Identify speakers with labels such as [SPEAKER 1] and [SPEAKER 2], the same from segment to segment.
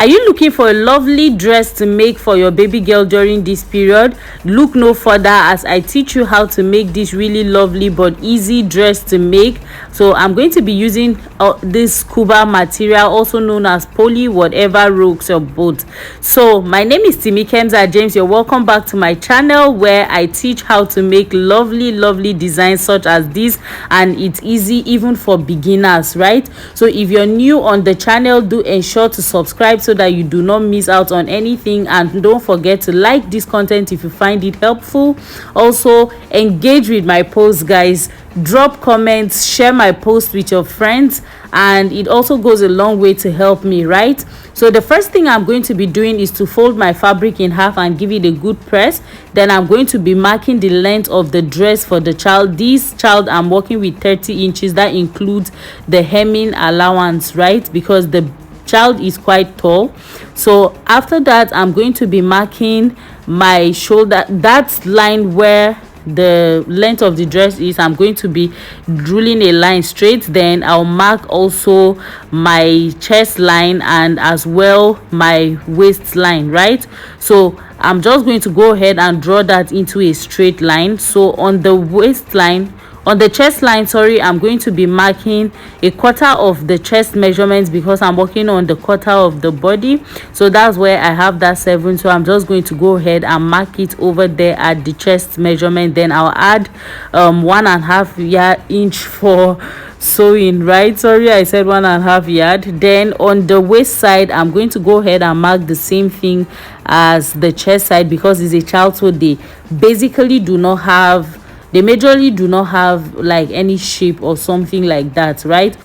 [SPEAKER 1] Are you looking for a lovely dress to make for your baby girl during this period? Look no further as I teach you how to make this really lovely but easy dress to make. So I'm going to be using this scuba material, also known as poly, whatever rocks your boat. So my name is Timi Kemza James. You're welcome back to my channel where I teach how to make lovely designs such as this, and it's easy even for beginners, right? So if you're new on the channel, do ensure to subscribe so that you do not miss out on anything, and don't forget to like this content if you find it helpful. Also engage with my posts, guys. Drop comments, share my post with your friends, and it also goes a long way to help me, right? So the first thing I'm going to be doing is to fold my fabric in half and give it a good press. Then I'm going to be marking the length of the dress for the child. This child, I'm working with 30 inches. That includes the hemming allowance, right? Because the child is quite tall. So after that, I'm going to be marking my shoulder, that line where the length of the dress is. I'm going to be drawing a line straight. Then I'll mark also my chest line and as well my waistline, right? So I'm just going to go ahead and draw that into a straight line. So on the waistline, on the chest line, sorry, I'm going to be marking a quarter of the chest measurements because I'm working on the quarter of the body. So that's where I have that 7. So I'm just going to go ahead and mark it over there at the chest measurement. Then I'll add 1.5 inch for sewing, right? Sorry, I said 1.5 yard. Then on the waist side, I'm going to go ahead and mark the same thing as the chest side because it's a child, so they basically majorly do not have like any shape or something like that, right?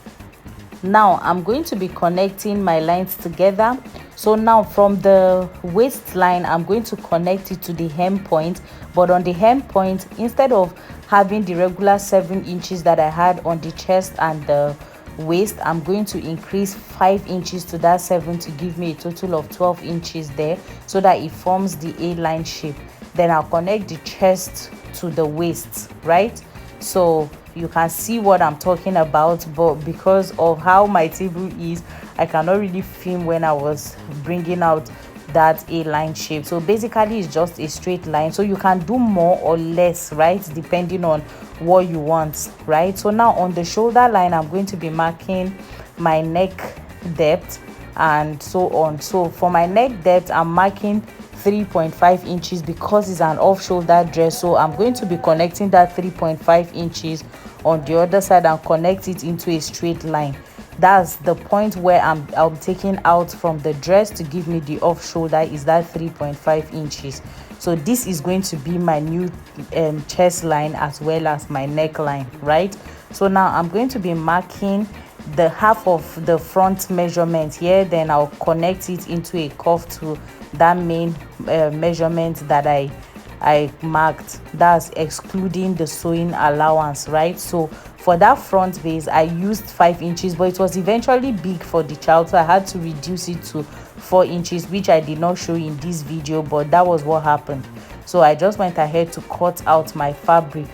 [SPEAKER 1] Now I'm going to be connecting my lines together. So now from the waistline, I'm going to connect it to the hem point, but on the hem point, instead of having the regular 7 inches that I had on the chest and the waist, I'm going to increase 5 inches to that 7 to give me a total of 12 inches there, so that it forms the A-line shape. Then I'll connect the chest to the waist, right? So you can see what I'm talking about, but because of how my table is, I cannot really film when I was bringing out that A-line shape. So basically it's just a straight line, so you can do more or less, right, depending on what you want, right? So now on the shoulder line, I'm going to be marking my neck depth and so on. So for my neck depth, I'm marking 3.5 inches because it's an off-shoulder dress. So I'm going to be connecting that 3.5 inches on the other side and connect it into a straight line. That's the point where I'm taking out from the dress to give me the off-shoulder, is that 3.5 inches. So this is going to be my new chest line as well as my neckline, right? So now I'm going to be marking the half of the front measurement here. Then I'll connect it into a curve to that main measurement that I marked. That's excluding the sewing allowance, right? So for that front base, I used 5 inches, but it was eventually big for the child, so I had to reduce it to 4 inches, which I did not show in this video, but that was what happened. So I just went ahead to cut out my fabric.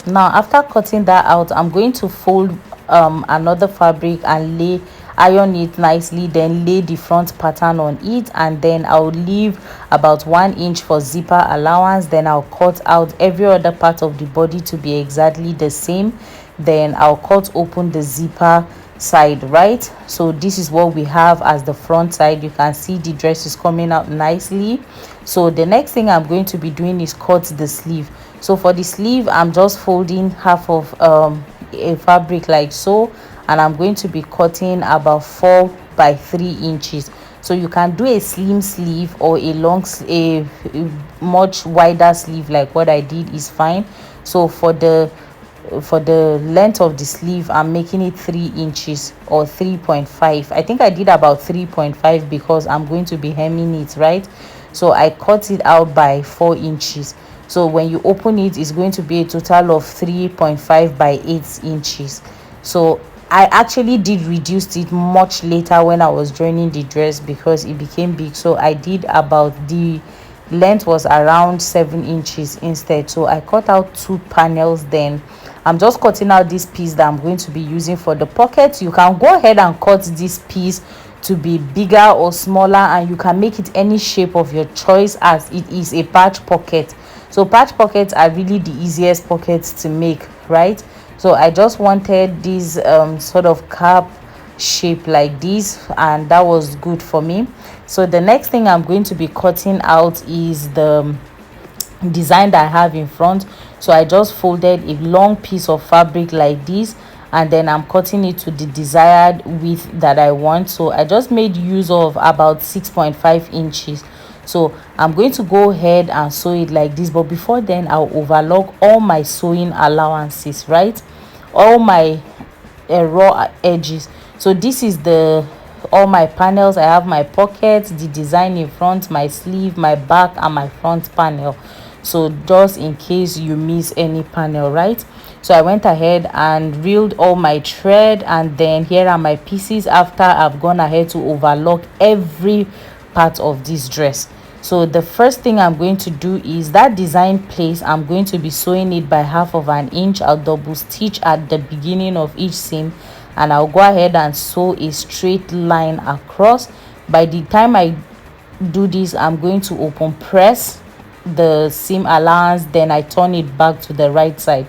[SPEAKER 1] Now after cutting that out, I'm going to fold another fabric and iron it nicely, then lay the front pattern on it, and then I'll leave about 1 inch for zipper allowance. Then I'll cut out every other part of the body to be exactly the same. Then I'll cut open the zipper side, right? So this is what we have as the front side. You can see the dress is coming out nicely. So the next thing I'm going to be doing is cut the sleeve. So for the sleeve, I'm just folding half of a fabric like so, and I'm going to be cutting about 4 by 3 inches. So you can do a slim sleeve or a much wider sleeve like what I did is fine. So for the length of the sleeve, I'm making it 3 inches or 3.5. I think I did about 3.5 because I'm going to be hemming it, right? So I cut it out by 4 inches. So when you open it, it's going to be a total of 3.5 by 8 inches. So I actually did reduce it much later when I was joining the dress because it became big. So I did about the length was around 7 inches instead. So I cut out 2 panels. Then I'm just cutting out this piece that I'm going to be using for the pocket. You can go ahead and cut this piece to be bigger or smaller, and you can make it any shape of your choice, as it is a patch pocket. So patch pockets are really the easiest pockets to make, right? So I just wanted this sort of cap shape like this, and that was good for me. So the next thing I'm going to be cutting out is the design that I have in front. So I just folded a long piece of fabric like this, and then I'm cutting it to the desired width that I want. So I just made use of about 6.5 inches. So I'm going to go ahead and sew it like this, but before then I'll overlock all my sewing allowances, right? All my raw edges. So this is the all my panels. I have my pocket, the design in front, my sleeve, my back, and my front panel. So just in case you miss any panel, right? So I went ahead and reeled all my thread, and then here are my pieces after I've gone ahead to overlock every part of this dress. So the first thing I'm going to do is that design place, I'm going to be sewing it by 1/2 inch. I'll double stitch at the beginning of each seam, and I'll go ahead and sew a straight line across. By the time I do this, I'm going to open press the seam allowance, then I turn it back to the right side,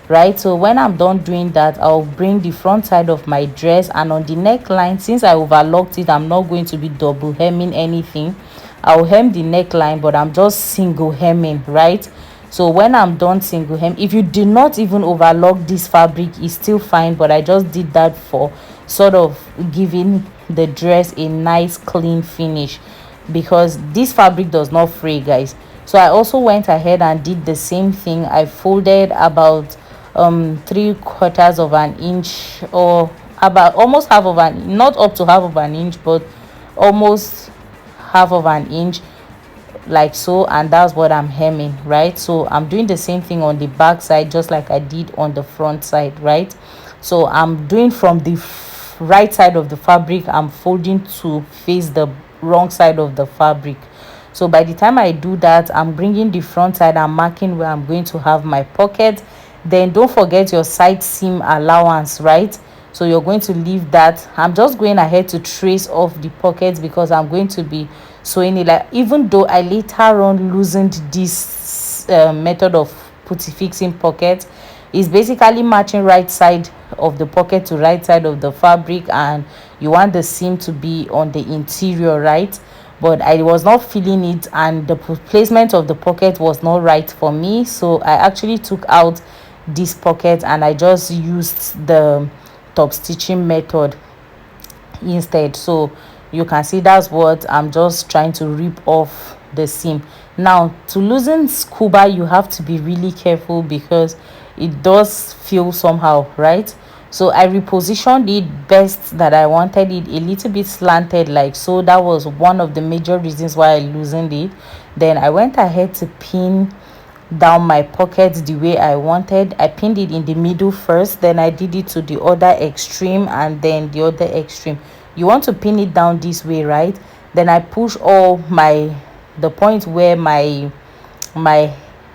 [SPEAKER 1] right? So when I'm done doing that, I'll bring the front side of my dress, and on the neckline, since I overlocked it, I'm not going to be double hemming anything. I'll hem the neckline, but I'm just single hemming, right? So when I'm done single hem, if you do not even overlock this fabric, it's still fine, but I just did that for sort of giving the dress a nice clean finish, because this fabric does not fray, guys. So I also went ahead and did the same thing. I folded about 3/4 of an inch, or about almost half of an, not up to half of an inch, but almost half of an inch, like so, and that's what I'm hemming, right? So I'm doing the same thing on the back side, just like I did on the front side, right? So I'm doing from the right side of the fabric, I'm folding to face the wrong side of the fabric. So by the time I do that, I'm bringing the front side, I'm marking where I'm going to have my pocket. Then don't forget your side seam allowance, right? So you're going to leave that. I'm just going ahead to trace off the pockets, because I'm going to be sewing it, like, even though I later on loosened this method of fixing pockets, is basically matching right side of the pocket to right side of the fabric, and you want the seam to be on the interior, right? But I was not feeling it, and the placement of the pocket was not right for me. So I actually took out this pocket, and I just used the top stitching method instead. So you can see that's what I'm just trying to rip off the seam. Now, to loosen scuba, you have to be really careful, because it does feel somehow, right? So I repositioned it best that I wanted it a little bit slanted, like so. That was one of the major reasons why I loosened it. Then I went ahead to pin down my pockets the way I wanted. I pinned it in the middle first, then I did it to the other extreme, and then the other extreme. You want to pin it down this way, right? Then I push all the point where my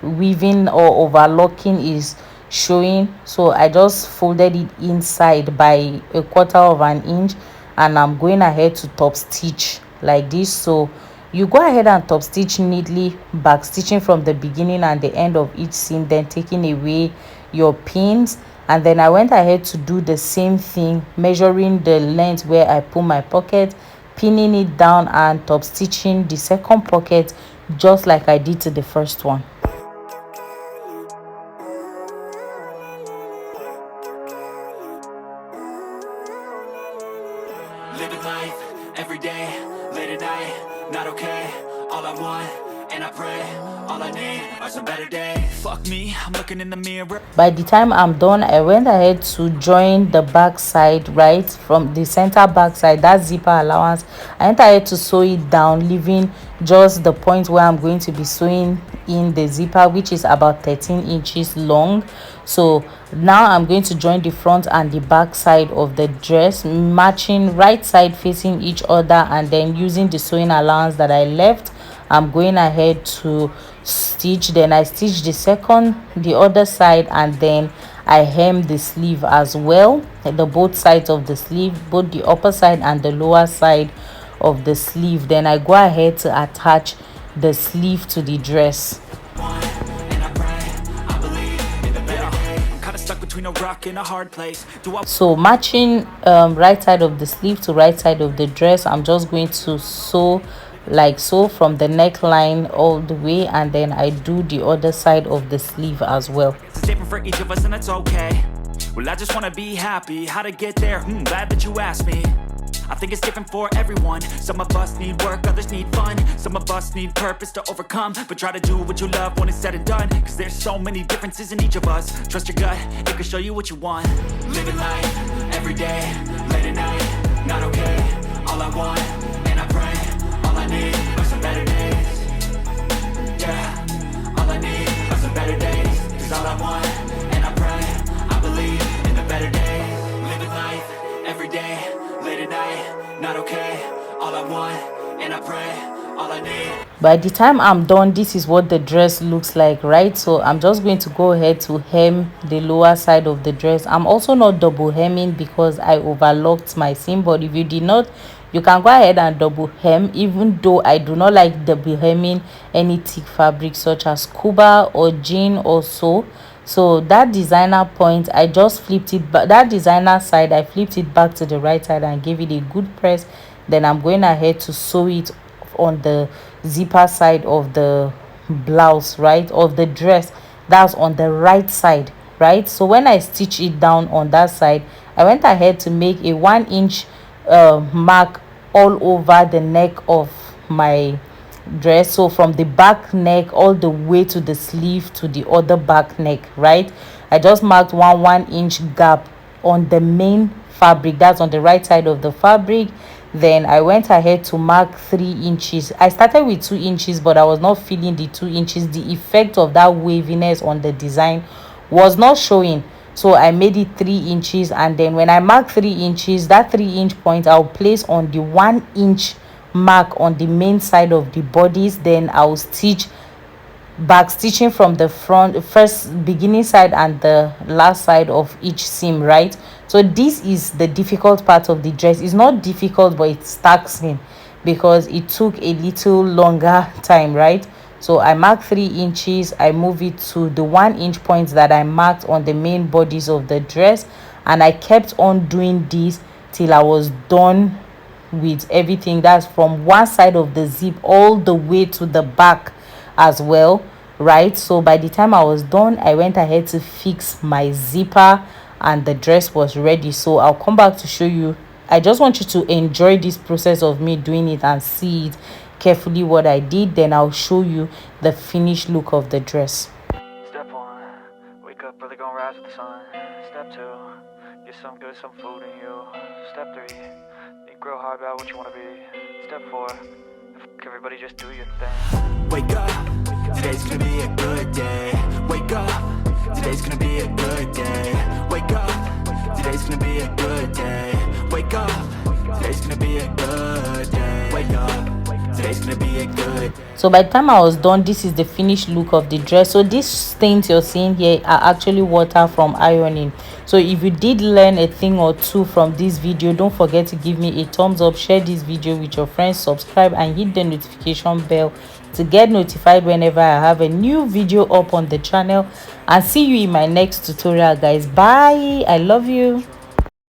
[SPEAKER 1] weaving or overlocking is showing. So I just folded it inside by 1/4 of an inch, and I'm going ahead to top stitch like this. So you go ahead and top stitch neatly, back stitching from the beginning and the end of each seam, then taking away your pins. And then I went ahead to do the same thing, measuring the length where I put my pocket, pinning it down, and top stitching the second pocket, just like I did to the first one.
[SPEAKER 2] Living life every day, late at night, not okay. All I want, and I pray, all I need are some better days. Fuck me, I'm looking in the mirror.
[SPEAKER 1] By the time I'm done, I went ahead to join the back side, right from the center back side, that zipper allowance. I went ahead to sew it down, leaving just the point where I'm going to be sewing in the zipper, which is about 13 inches long. So now I'm going to join the front and the back side of the dress, matching right side facing each other, and then using the sewing allowance that I left, I'm going ahead to stitch. Then I stitch the other side, and then I hem the sleeve as well, the both sides of the sleeve, both the upper side and the lower side of the sleeve. Then I go ahead to attach the sleeve to the dress. So matching right side of the sleeve to right side of the dress, I'm just going to sew like so from the neckline all the way, and then I do the other side of the sleeve as well.
[SPEAKER 2] It's different for each of us, and that's okay. Well, I just want to be happy. How to get there? Glad that you asked me. I think it's different for everyone. Some of us need work, others need fun. Some of us need purpose to overcome. But try to do what you love when it's said and done. Cause there's so many differences in each of us. Trust your gut, it can show you what you want. Living life, every day, late at night, not okay. All I want, and I pray, all I need are some better days. Yeah, all I need are some better days. Cause all I want, and I pray, I believe in the better days. Living life, every day, late at night, not okay. All I want, and I pray, all I need.
[SPEAKER 1] By the time I'm done, this is what the dress looks like, right? So I'm just going to go ahead to hem the lower side of the dress. I'm also not double hemming because I overlocked my seam, but if you did not, you can go ahead and double hem, even though I do not like double hemming any thick fabric such as scuba or jean or so. So that designer point, I just flipped it, but that designer side, I flipped it back to the right side and gave it a good press. Then I'm going ahead to sew it on the zipper side of the blouse, right, of the dress. That's on the right side, right? So when I stitch it down on that side, I went ahead to make a 1-inch mark all over the neck of my dress. So from the back neck all the way to the sleeve to the other back neck, right? I just marked 1-inch gap on the main fabric, that's on the right side of the fabric. Then I went ahead to mark 3 inches. I started with 2 inches, but I was not feeling the 2 inches. The effect of that waviness on the design was not showing, so I made it 3 inches. And then when I mark 3 inches, that 3-inch point I'll place on the 1-inch mark on the main side of the bodies. Then I'll stitch back stitching from the first beginning side and the last side of each seam, right? So this is the difficult part of the dress. It's not difficult, but it's taxing because it took a little longer time, right? So I marked 3 inches. I move it to the 1-inch points that I marked on the main bodies of the dress, and I kept on doing this till I was done with everything. That's from one side of the zip all the way to the back as well, right? So by the time I was done, I went ahead to fix my zipper and the dress was ready. So I'll come back to show you. I just want you to enjoy this process of me doing it and see it carefully what I did. Then I'll show you the finished look of the dress.
[SPEAKER 2] Step 1, wake up early, gonna rise with the sun. Step 2, get some good, some food in you. Step 3, think real hard about what you want to be. Step 4, everybody just do your thing. Wake up, today's gonna be a good day. Wake up, today's gonna be a good day. Wake up, today's gonna be a good day. Wake up, today's gonna be a good day. Wake up, today's gonna be a good day.
[SPEAKER 1] So by the time I was done, this is the finished look of the dress. So these stains you're seeing here are actually water from ironing. So if you did learn a thing or two from this video, don't forget to give me a thumbs up, share this video with your friends, subscribe and hit the notification bell to get notified whenever I have a new video up on the channel. And see you in my next tutorial, guys. Bye. I love you.